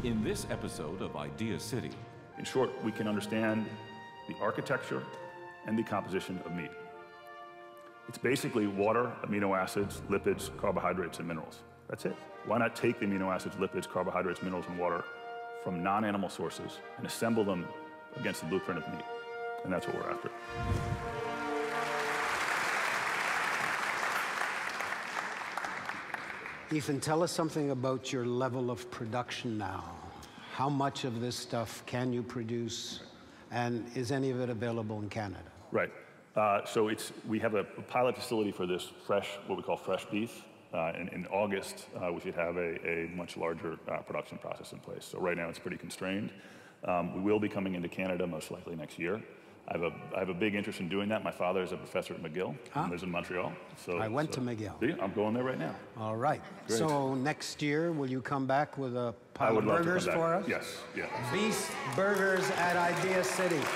In this episode of Idea City, in short, we can understand the architecture and the composition of meat. It's basically water, amino acids, lipids, carbohydrates, and minerals. That's it. Why not take the amino acids, lipids, carbohydrates, minerals, and water from non-animal sources and assemble them against the blueprint of meat? And that's what we're after. Ethan, tell us something about your level of production now. How much of this stuff can you produce, and is any of it available in Canada? Right. We have a pilot facility for this fresh, what we call fresh beef. In August, we should have a much larger production process in place. So right now it's pretty constrained. We will be coming into Canada most likely next year. I have a big interest in doing that. My father is a professor at McGill and lives in Montreal. I went to McGill. See, I'm going there right now. All right. Great. So next year, will you come back with a pile of burgers for us? Yes. Yeah. Beast Burgers at Idea City. Thank you.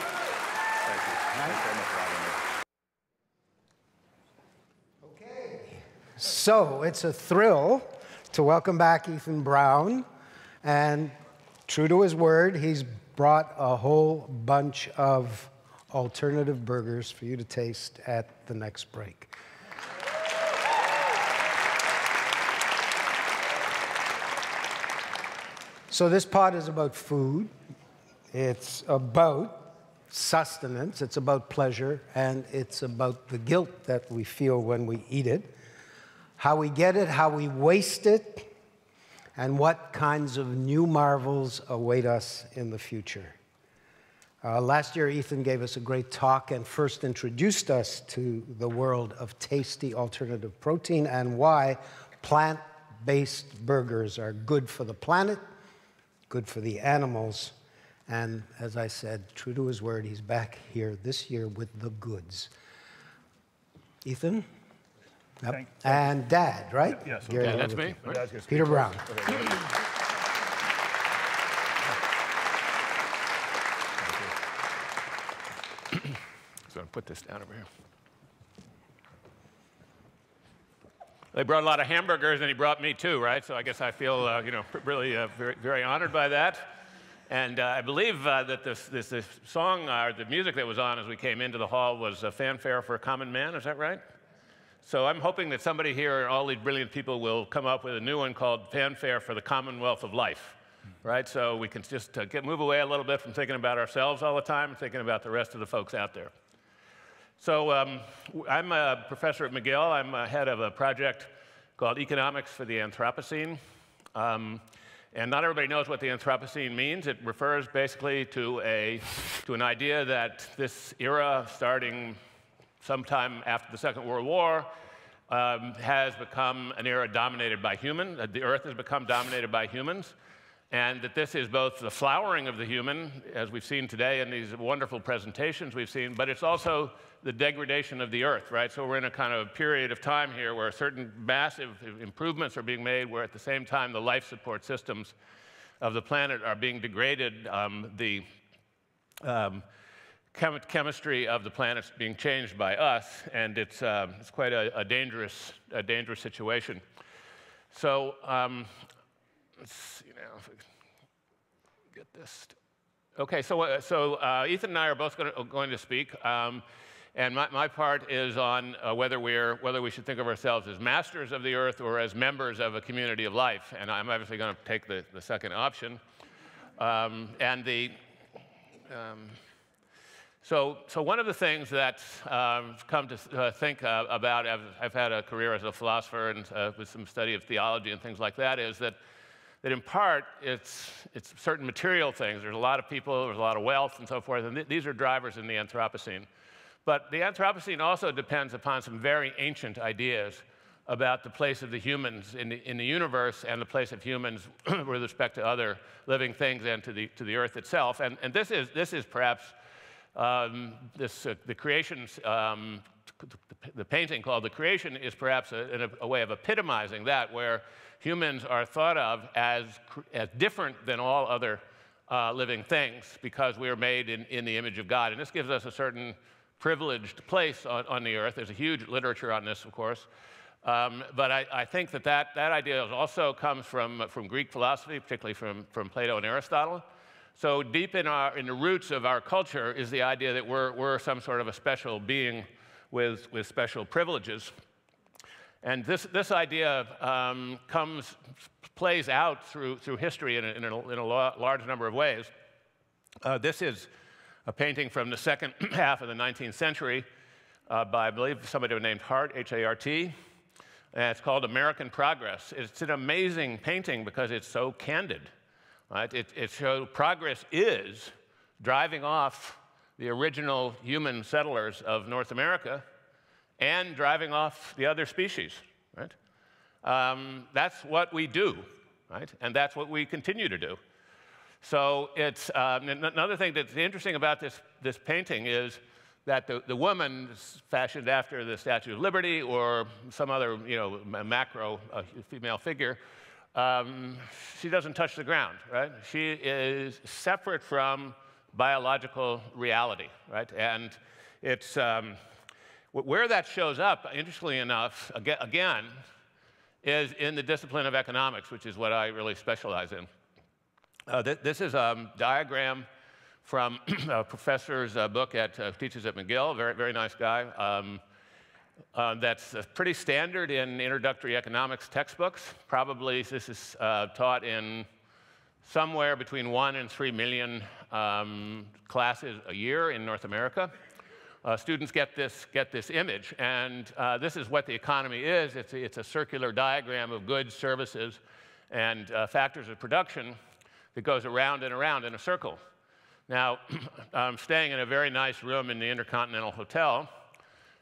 Right? Thanks very much for having me. Okay. So it's a thrill to welcome back Ethan Brown. And true to his word, he's brought a whole bunch of alternative burgers for you to taste at the next break. So this pod is about food. It's about sustenance. It's about pleasure. And it's about the guilt that we feel when we eat it, how we get it, how we waste it, and what kinds of new marvels await us in the future. Last year, Ethan gave us a great talk and first introduced us to the world of tasty alternative protein and why plant-based burgers are good for the planet, good for the animals, and as I said, true to his word, he's back here this year with the goods. Ethan? Yep. And Dad, right? Yes. Yeah, that's me. Peter Brown. So I'll put this down over here. They brought a lot of hamburgers, and he brought me too, right? So I guess I feel, really very, very honored by that. And I believe that this song, or the music that was on as we came into the hall was a Fanfare for a Common Man. Is that right? So I'm hoping that somebody here, all these brilliant people, will come up with a new one called Fanfare for the Commonwealth of Life, right? So we can just move away a little bit from thinking about ourselves all the time and thinking about the rest of the folks out there. So I'm a professor at McGill. I'm head of a project called Economics for the Anthropocene. And not everybody knows what the Anthropocene means. It refers basically to an idea that this era, starting sometime after the Second World War, has become an era dominated by humans. The Earth has become dominated by humans. And that this is both the flowering of the human, as we've seen today in these wonderful presentations we've seen, but it's also the degradation of the Earth, right? So we're in a kind of period of time here where certain massive improvements are being made, where at the same time the life support systems of the planet are being degraded. The chemistry of the planet's being changed by us, and it's quite a dangerous situation. So let's see now if we can get this. Okay, so Ethan and I are both going to speak, and my part is on whether we should think of ourselves as masters of the Earth or as members of a community of life. And I'm obviously going to take the second option. So one of the things that I've come to think about, I've had a career as a philosopher and with some study of theology and things like that, is that in part it's certain material things. There's a lot of people, there's a lot of wealth and so forth, and these are drivers in the Anthropocene. But the Anthropocene also depends upon some very ancient ideas about the place of the humans in the universe and the place of humans with respect to other living things and to the Earth itself. And this is perhaps the creation, the painting called The Creation is perhaps a way of epitomizing that, where humans are thought of as different than all other living things because we are made in the image of God. And this gives us a certain privileged place on the Earth. There's a huge literature on this, of course. But I think that idea also comes from Greek philosophy, particularly from Plato and Aristotle. So deep in the roots of our culture is the idea that we're some sort of a special being with special privileges. And this idea plays out through history in a large number of ways. This is a painting from the second half of the 19th century by, I believe, somebody named Hart, H-A-R-T. And it's called American Progress. It's an amazing painting because it's so candid. Right? It shows progress is driving off the original human settlers of North America and driving off the other species. Right? That's what we do, right? And that's what we continue to do. So it's another thing that's interesting about this painting is that the woman is fashioned after the Statue of Liberty or some other macro female figure. She doesn't touch the ground, right? She is separate from biological reality, right? And it's where that shows up, interestingly enough, again, is in the discipline of economics, which is what I really specialize in. This is a diagram from a professor's book teaches at McGill, very nice guy. That's pretty standard in introductory economics textbooks. Probably this is taught in somewhere between 1 and 3 million classes a year in North America. Students get this image, and this is what the economy is. It's a circular diagram of goods, services, and factors of production that goes around and around in a circle. Now, I'm staying in a very nice room in the Intercontinental Hotel,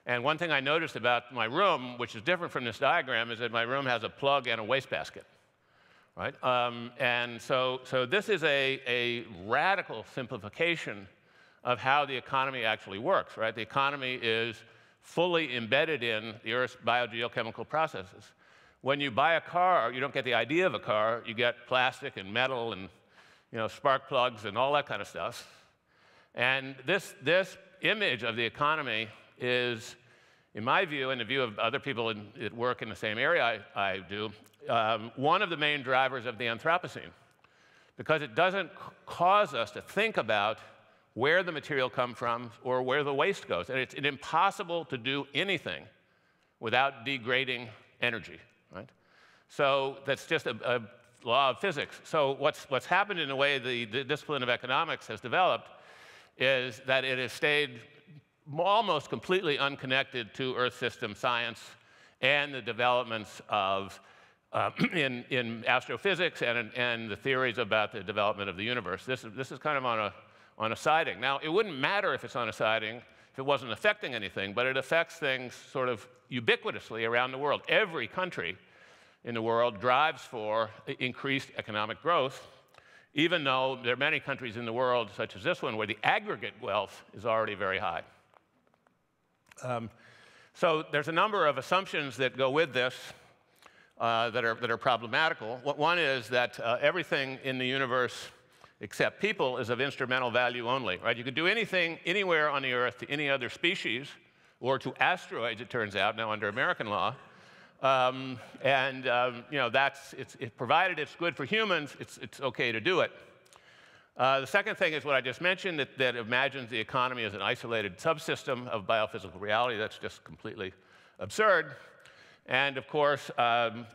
and one thing I noticed about my room, which is different from this diagram, is that my room has a plug and a wastebasket, right? And so this is a radical simplification of how the economy actually works, right? The economy is fully embedded in the Earth's biogeochemical processes. When you buy a car, you don't get the idea of a car, you get plastic and metal and spark plugs and all that kind of stuff. And this image of the economy is, in my view, and the view of other people that work in the same area I do, one of the main drivers of the Anthropocene, because it doesn't cause us to think about where the material comes from or where the waste goes. And it's impossible to do anything without degrading energy, right? So that's just a law of physics. So what's happened in the way the discipline of economics has developed is that it has stayed almost completely unconnected to Earth system science and the developments of in astrophysics and the theories about the development of the universe. This is kind of on a siding. Now, it wouldn't matter if it's on a siding if it wasn't affecting anything, but it affects things sort of ubiquitously around the world. Every country in the world drives for increased economic growth, even though there are many countries in the world, such as this one, where the aggregate wealth is already very high. So there's a number of assumptions that go with this that are problematical. One is that everything in the universe except people is of instrumental value only, right? You could do anything anywhere on the Earth to any other species, or to asteroids, it turns out, now under American law. Provided it's good for humans, it's okay to do it. The second thing is what I just mentioned, that imagines the economy as an isolated subsystem of biophysical reality. That's just completely absurd. And of course,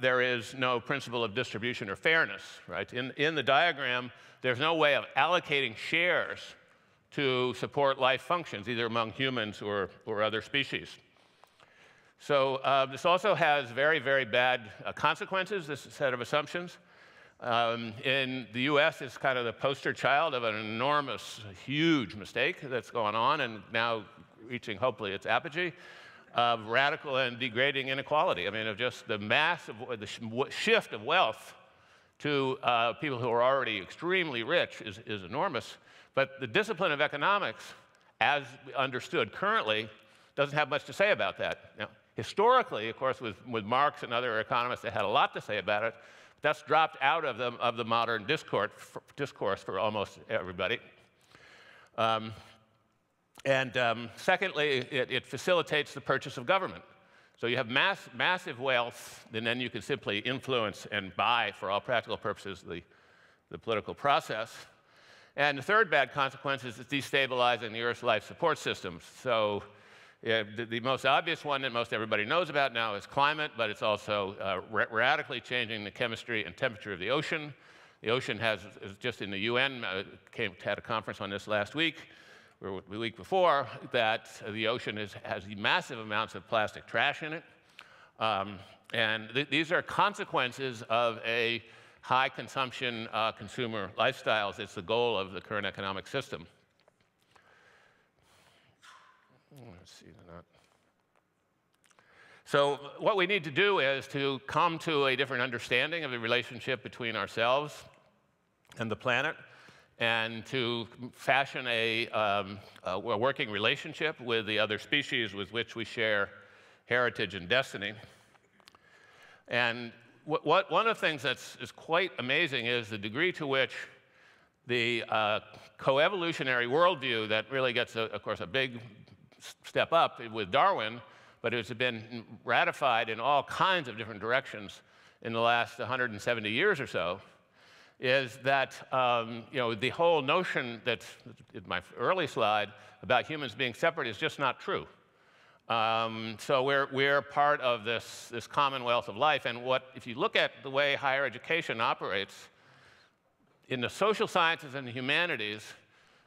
there is no principle of distribution or fairness, right? In the diagram, there's no way of allocating shares to support life functions, either among humans or other species. So this also has very, very bad consequences, this set of assumptions. In the US, it's kind of the poster child of an enormous, huge mistake that's going on and now reaching, hopefully, its apogee of radical and degrading inequality. I mean, of just the massive shift of wealth to people who are already extremely rich is enormous. But the discipline of economics, as understood currently, doesn't have much to say about that. Now, historically, of course, with Marx and other economists, they had a lot to say about it. But that's dropped out of the modern discourse for almost everybody. Secondly, it facilitates the purchase of government. So you have massive wealth, and then you can simply influence and buy, for all practical purposes, the political process. And the third bad consequence is it's destabilizing the Earth's life support systems. So the most obvious one that most everybody knows about now is climate, but it's also radically changing the chemistry and temperature of the ocean. The ocean is just in the UN, had a conference on this last week, or the week before, that the ocean has massive amounts of plastic trash in it. These are consequences of a high consumption consumer lifestyles. It's the goal of the current economic system. Let's see that. So what we need to do is to come to a different understanding of the relationship between ourselves and the planet, and to fashion a working relationship with the other species with which we share heritage and destiny. And one of the things is quite amazing is the degree to which the coevolutionary worldview that really gets, of course, a big step up with Darwin, but it's been ratified in all kinds of different directions in the last 170 years or so, is that the whole notion that's in my early slide about humans being separate is just not true. So we're part of this commonwealth of life, and if you look at the way higher education operates, in the social sciences and the humanities,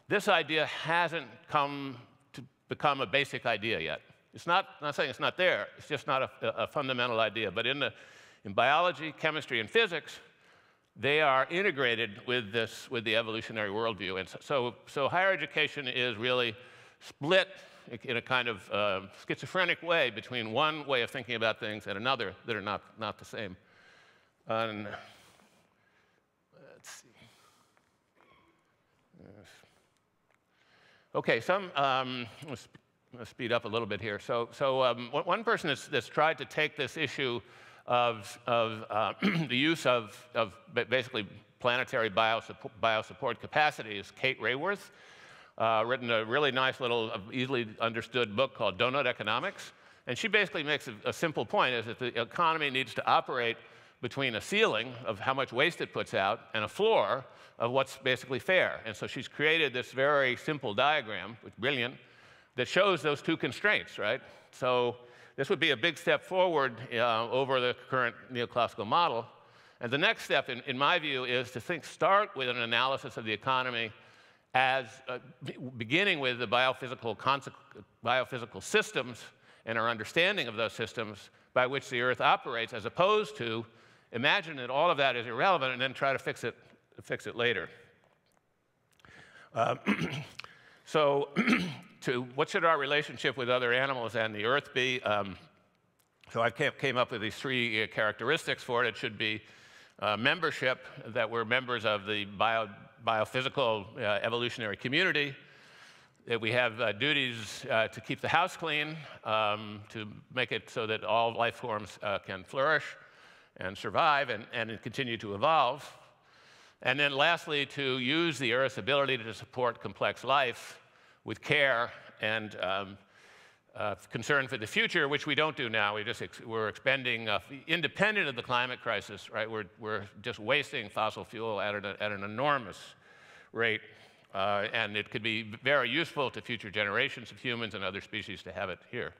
this idea hasn't come to become a basic idea yet. It's not, I'm not saying it's not there, it's just not a fundamental idea. But in biology, chemistry, and physics, they are integrated with the evolutionary worldview. And so higher education is really split in a kind of schizophrenic way between one way of thinking about things and another that are not the same. And let's see. Okay, let's speed up a little bit here. So one person that's tried to take this issue of the use of basically planetary biosupport capacity is Kate Raworth, written a really nice little easily understood book called Donut Economics. And she basically makes a simple point, is that the economy needs to operate between a ceiling of how much waste it puts out and a floor of what's basically fair. And so she's created this very simple diagram, which is brilliant, that shows those two constraints, right? So this would be a big step forward over the current neoclassical model. And the next step, in my view, is to start with an analysis of the economy as beginning with the biophysical systems and our understanding of those systems by which the Earth operates, as opposed to imagine that all of that is irrelevant and then try to fix it later. So what should our relationship with other animals and the Earth be? So I came up with these three characteristics for it. It should be membership, that we're members of the biophysical evolutionary community, that we have duties to keep the house clean, to make it so that all life forms can flourish and survive and continue to evolve. And then lastly, to use the Earth's ability to support complex life with care and concern for the future, which we don't do now. We're expending, independent of the climate crisis, right? We're just wasting fossil fuel at an enormous rate. And it could be very useful to future generations of humans and other species to have it here.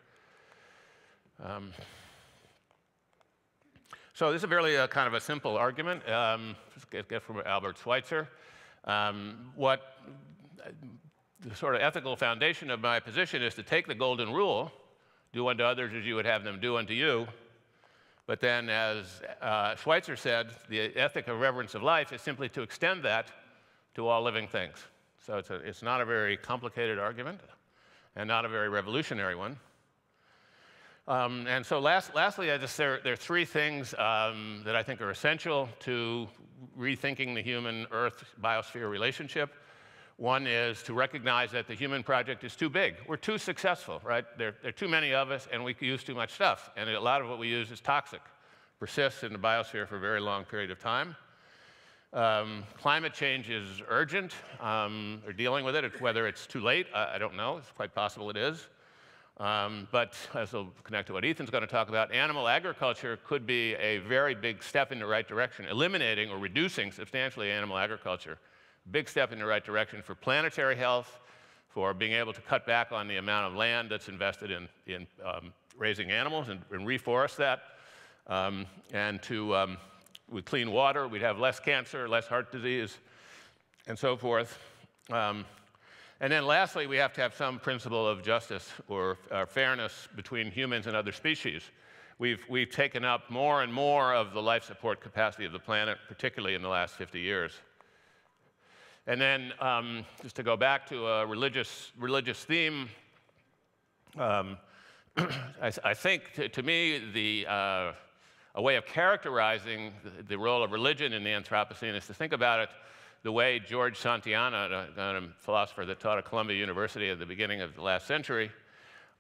So this is really kind of a simple argument. Get from Albert Schweitzer. The sort of ethical foundation of my position is to take the golden rule, do unto others as you would have them do unto you. But then, as Schweitzer said, the ethic of reverence of life is simply to extend that to all living things. So it's not a very complicated argument and not a very revolutionary one. And so lastly, there are three things that I think are essential to rethinking the human-Earth biosphere relationship. One is to recognize that the human project is too big. We're too successful, right? There are too many of us, and we use too much stuff. And a lot of what we use is toxic, persists in the biosphere for a very long period of time. Climate change is urgent. We're dealing with it. Whether it's too late, I don't know. It's quite possible it is. But as will connect to what Ethan's going to talk about, animal agriculture could be a very big step in the right direction, eliminating or reducing substantially animal agriculture. Big step in the right direction for planetary health, for being able to cut back on the amount of land that's invested in raising animals and reforest that, and to, with clean water, we'd have less cancer, less heart disease, and so forth. And then lastly, we have to have some principle of justice or fairness between humans and other species. We've taken up more and more of the life support capacity of the planet, particularly in the last 50 years. And then just to go back to a religious theme, I think to me a way of characterizing the role of religion in the Anthropocene is to think about it the way George Santayana, a philosopher that taught at Columbia University at the beginning of the last century,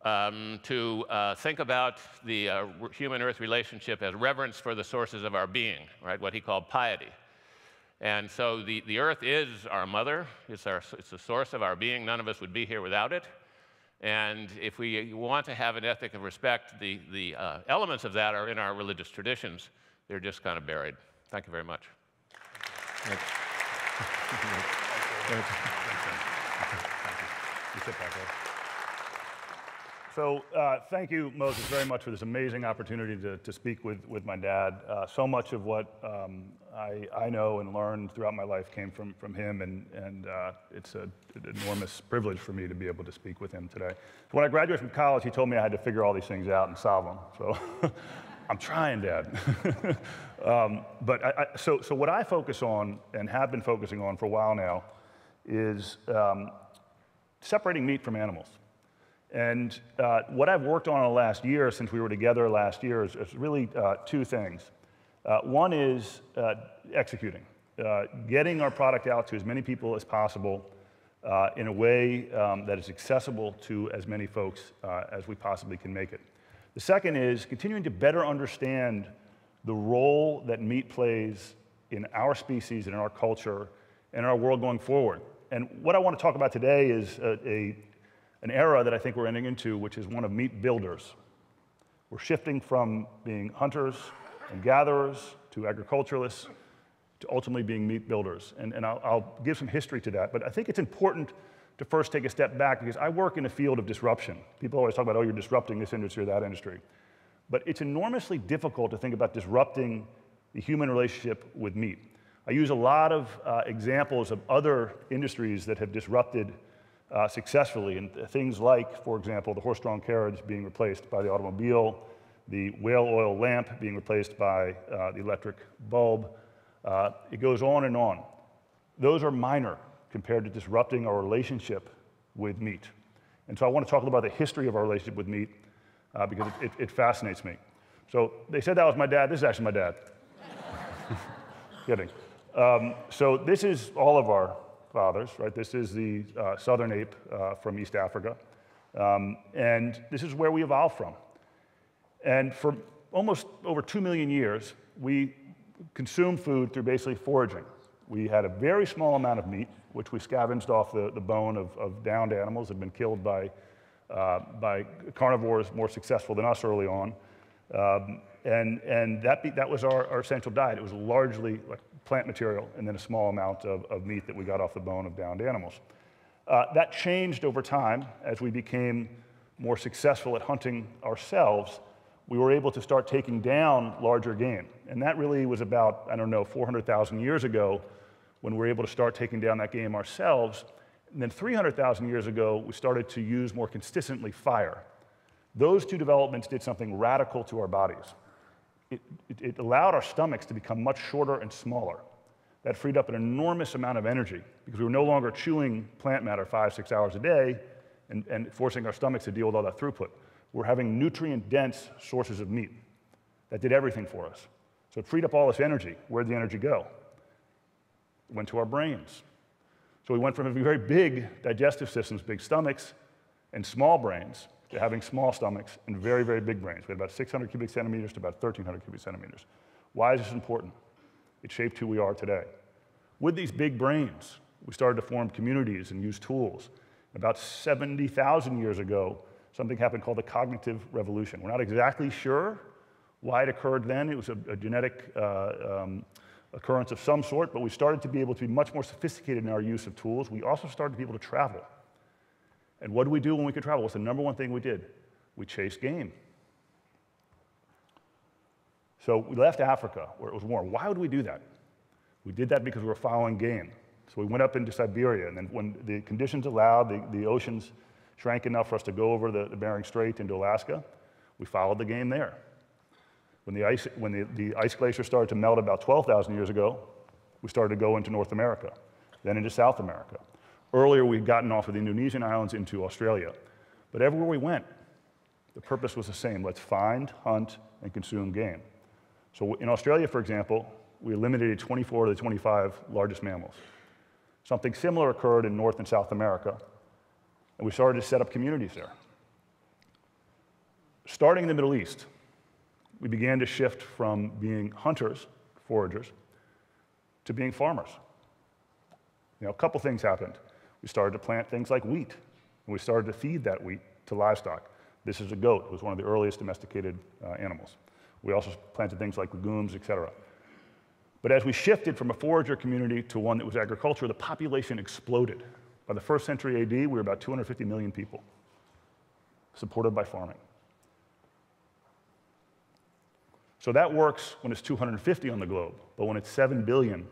to think about the human-earth relationship as reverence for the sources of our being, right? What he called piety. And so the earth is our mother. It's the source of our being. None of us would be here without it. And if we want to have an ethic of respect, the elements of that are in our religious traditions. They're just kind of buried. Thank you very much. Thanks. So thank you, Moses, very much for this amazing opportunity to speak with my dad. So much of what I know and learned throughout my life came from him, and it's an enormous privilege for me to be able to speak with him today. So when I graduated from college, he told me I had to figure all these things out and solve them. So I'm trying, Dad. So what I focus on and have been focusing on for a while now is separating meat from animals. And what I've worked on in the last year, since we were together last year, is really two things. One is executing, getting our product out to as many people as possible in a way that is accessible to as many folks as we possibly can make it. The second is continuing to better understand the role that meat plays in our species and in our culture and in our world going forward. And what I want to talk about today is an era that I think we're entering into, which is one of meat builders. We're shifting from being hunters and gatherers to agriculturalists to ultimately being meat builders. And I'll give some history to that, but I think it's important to first take a step back because I work in a field of disruption. People always talk about, oh, you're disrupting this industry or that industry. But it's enormously difficult to think about disrupting the human relationship with meat. I use a lot of examples of other industries that have disrupted successfully, and things like, for example, the horse-drawn carriage being replaced by the automobile, the whale oil lamp being replaced by the electric bulb. It goes on and on. Those are minor compared to disrupting our relationship with meat. And so I want to talk about the history of our relationship with meat because it fascinates me. So they said that was my dad. This is actually my dad. Kidding. So this is all of our fathers, right? This is the southern ape from East Africa. And this is where we evolved from. And for almost over 2 million years, we consumed food through basically foraging. We had a very small amount of meat, which we scavenged off the bone of downed animals that had been killed by carnivores more successful than us early on. And that was our essential diet. It was largely like plant material and then a small amount of meat that we got off the bone of downed animals. That changed over time as we became more successful at hunting ourselves. We were able to start taking down larger game. And that really was about, 400,000 years ago when we were able to start taking down that game ourselves. And then 300,000 years ago, we started to use more consistently fire. Those two developments did something radical to our bodies. It allowed our stomachs to become much shorter and smaller. That freed up an enormous amount of energy because we were no longer chewing plant matter 5-6 hours a day and forcing our stomachs to deal with all that throughput. We're having nutrient-dense sources of meat. That did everything for us. So it freed up all this energy. Where'd the energy go? It went to our brains. So we went from having very big digestive systems, big stomachs, and small brains, to having small stomachs and very, very big brains. We had about 600 cubic centimeters to about 1,300 cubic centimeters. Why is this important? It shaped who we are today. With these big brains, we started to form communities and use tools. About 70,000 years ago, something happened called the cognitive revolution. We're not exactly sure why it occurred then. It was a genetic occurrence of some sort, but we started to be able to be much more sophisticated in our use of tools. We also started to be able to travel. And what did we do when we could travel? What's the number one thing we did? We chased game. So we left Africa, where it was warm. Why would we do that? We did that because we were following game. So we went up into Siberia, and then when the conditions allowed, the oceans shrank enough for us to go over the Bering Strait into Alaska, we followed the game there. When the ice glacier started to melt about 12,000 years ago, we started to go into North America, then into South America. Earlier, we'd gotten off of the Indonesian islands into Australia. But everywhere we went, the purpose was the same. Let's find, hunt, and consume game. So in Australia, for example, we eliminated 24 of the 25 largest mammals. Something similar occurred in North and South America, and we started to set up communities there. Starting in the Middle East, we began to shift from being hunters, foragers, to being farmers. A couple things happened. We started to plant things like wheat, and we started to feed that wheat to livestock. This is a goat. It was one of the earliest domesticated animals. We also planted things like legumes, et cetera. But as we shifted from a forager community to one that was agriculture, the population exploded. By the 1st century AD, we were about 250 million people, supported by farming. So that works when it's 250 on the globe, but when it's 7 billion,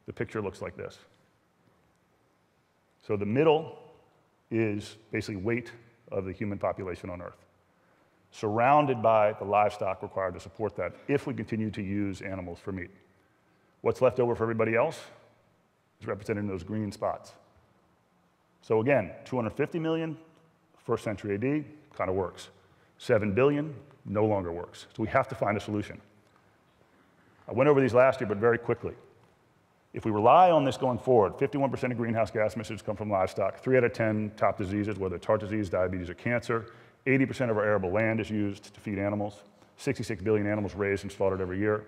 the picture looks like this. So the middle is basically weight of the human population on Earth, surrounded by the livestock required to support that if we continue to use animals for meat. What's left over for everybody else is represented in those green spots. So again, 250 million, 1st century AD, kind of works. 7 billion, no longer works. So we have to find a solution. I went over these last year, but very quickly. If we rely on this going forward, 51% of greenhouse gas emissions come from livestock, 3 out of 10 top diseases, whether it's heart disease, diabetes, or cancer, 80% of our arable land is used to feed animals, 66 billion animals raised and slaughtered every year.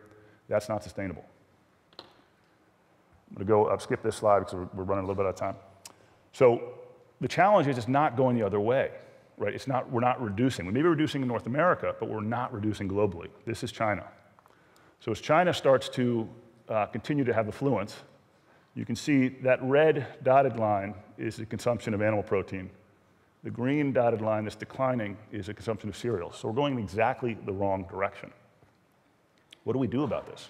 That's not sustainable. I'm going to skip this slide because we're running a little bit out of time. So the challenge is it's not going the other way, right? We're not reducing. We may be reducing in North America, but we're not reducing globally. This is China. So as China starts to continue to have affluence, you can see that red dotted line is the consumption of animal protein. The green dotted line that's declining is the consumption of cereals. So we're going in exactly the wrong direction. What do we do about this?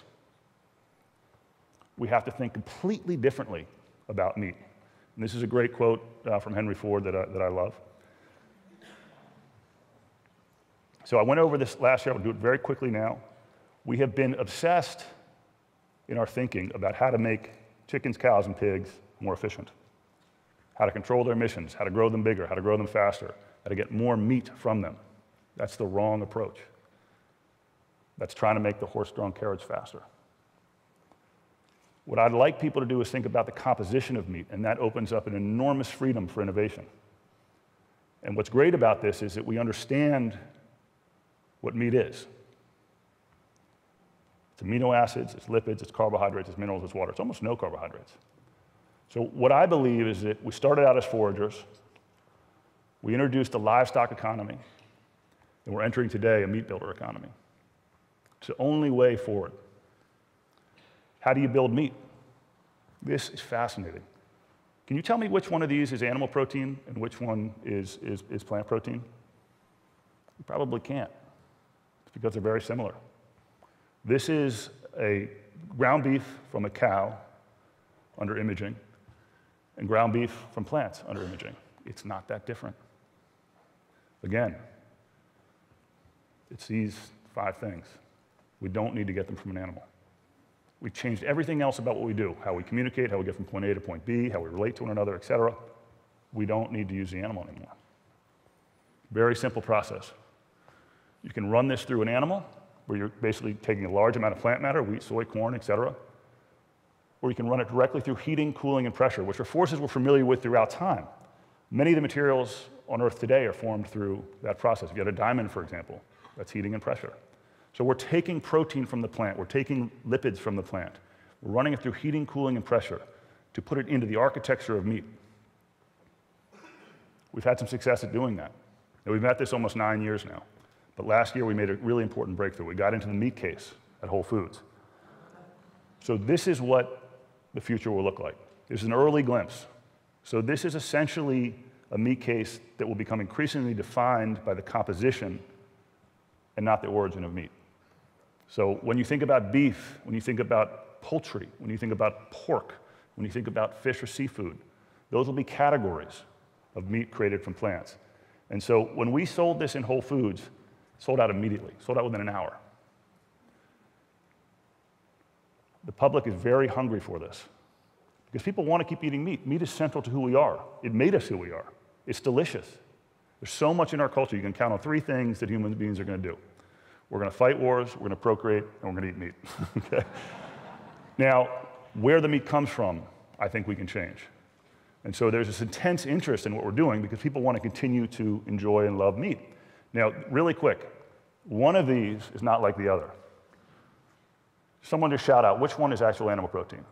We have to think completely differently about meat. And this is a great quote from Henry Ford that I love. So I went over this last year. I'll do it very quickly now. We have been obsessed in our thinking about how to make chickens, cows, and pigs more efficient, how to control their emissions, how to grow them bigger, how to grow them faster, how to get more meat from them. That's the wrong approach. That's trying to make the horse-drawn carriage faster. What I'd like people to do is think about the composition of meat, and that opens up an enormous freedom for innovation. And what's great about this is that we understand what meat is. It's amino acids, it's lipids, it's carbohydrates, it's minerals, it's water. It's almost no carbohydrates. So what I believe is that we started out as foragers, we introduced a livestock economy, and we're entering today a meat builder economy. It's the only way forward. How do you build meat? This is fascinating. Can you tell me which one of these is animal protein and which one is plant protein? You probably can't. It's because they're very similar. This is a ground beef from a cow under imaging and ground beef from plants under imaging. It's not that different. Again, it's these 5 things. We don't need to get them from an animal. We've changed everything else about what we do, how we communicate, how we get from point A to point B, how we relate to one another, et cetera. We don't need to use the animal anymore. Very simple process. You can run this through an animal, where you're basically taking a large amount of plant matter, wheat, soy, corn, et cetera. Or you can run it directly through heating, cooling, and pressure, which are forces we're familiar with throughout time. Many of the materials on Earth today are formed through that process. If you had a diamond, for example, that's heating and pressure. So we're taking protein from the plant, we're taking lipids from the plant, we're running it through heating, cooling, and pressure to put it into the architecture of meat. We've had some success at doing that. Now, we've been at this almost 9 years now, but last year we made a really important breakthrough. We got into the meat case at Whole Foods. So this is what the future will look like. This is an early glimpse. So this is essentially a meat case that will become increasingly defined by the composition and not the origin of meat. So when you think about beef, when you think about poultry, when you think about pork, when you think about fish or seafood, those will be categories of meat created from plants. And so when we sold this in Whole Foods, sold out immediately, sold out within an hour. The public is very hungry for this because people want to keep eating meat. Meat is central to who we are. It made us who we are. It's delicious. There's so much in our culture. You can count on 3 things that human beings are going to do. We're going to fight wars, we're going to procreate, and we're going to eat meat. Okay? Now, where the meat comes from, I think we can change. And so there's this intense interest in what we're doing because people want to continue to enjoy and love meat. Now, really quick, one of these is not like the other. Someone just shout out, which one is actual animal protein?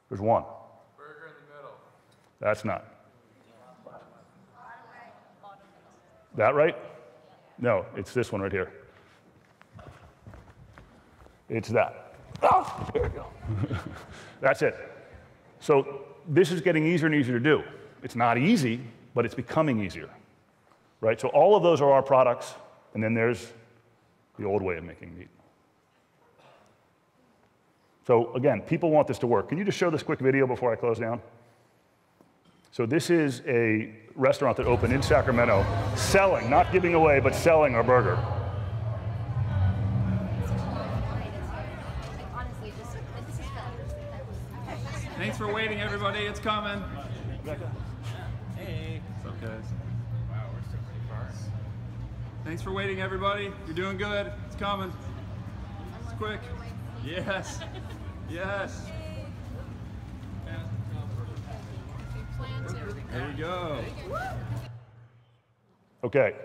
There's one. Burger in the middle. That's not. That right? No, it's this one right here. It's that. Oh, there we go. That's it. So this is getting easier and easier to do. It's not easy, but it's becoming easier. Right? So all of those are our products, and then there's the old way of making meat. So again, people want this to work. Can you just show this quick video before I close down? So this is a restaurant that opened in Sacramento, selling, not giving away, but selling our burger. Thanks for waiting, everybody. It's coming. Hey. What's up, guys? Wow, we're still pretty far. Thanks for waiting, everybody. You're doing good. It's coming. It's quick. Yes. Yes. There you go. Okay.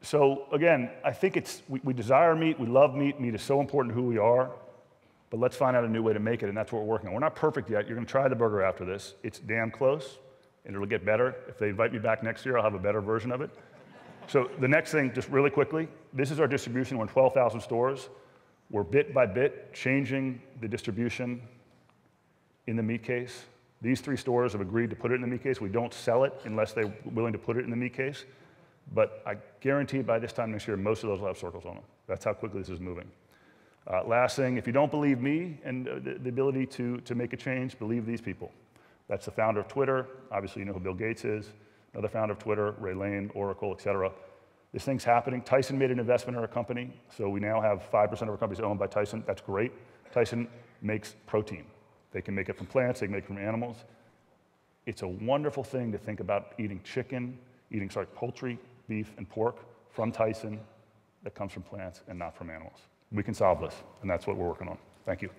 So again, I think we desire meat, we love meat. Meat is so important to who we are. But let's find out a new way to make it, and that's what we're working on. We're not perfect yet. You're going to try the burger after this. It's damn close, and it'll get better. If they invite me back next year, I'll have a better version of it. So the next thing, just really quickly, this is our distribution. We're in 12,000 stores. We're bit by bit changing the distribution in the meat case. These 3 stores have agreed to put it in the meat case. We don't sell it unless they're willing to put it in the meat case. But I guarantee by this time next year, most of those will have circles on them. That's how quickly this is moving. Last thing, if you don't believe me and the ability to make a change, believe these people. That's the founder of Twitter. Obviously, you know who Bill Gates is. Another founder of Twitter, Ray Lane, Oracle, et cetera. This thing's happening. Tyson made an investment in our company, so we now have 5% of our company is owned by Tyson. That's great. Tyson makes protein. They can make it from plants, they can make it from animals. It's a wonderful thing to think about eating poultry, beef, and pork from Tyson that comes from plants and not from animals. We can solve this, and that's what we're working on. Thank you.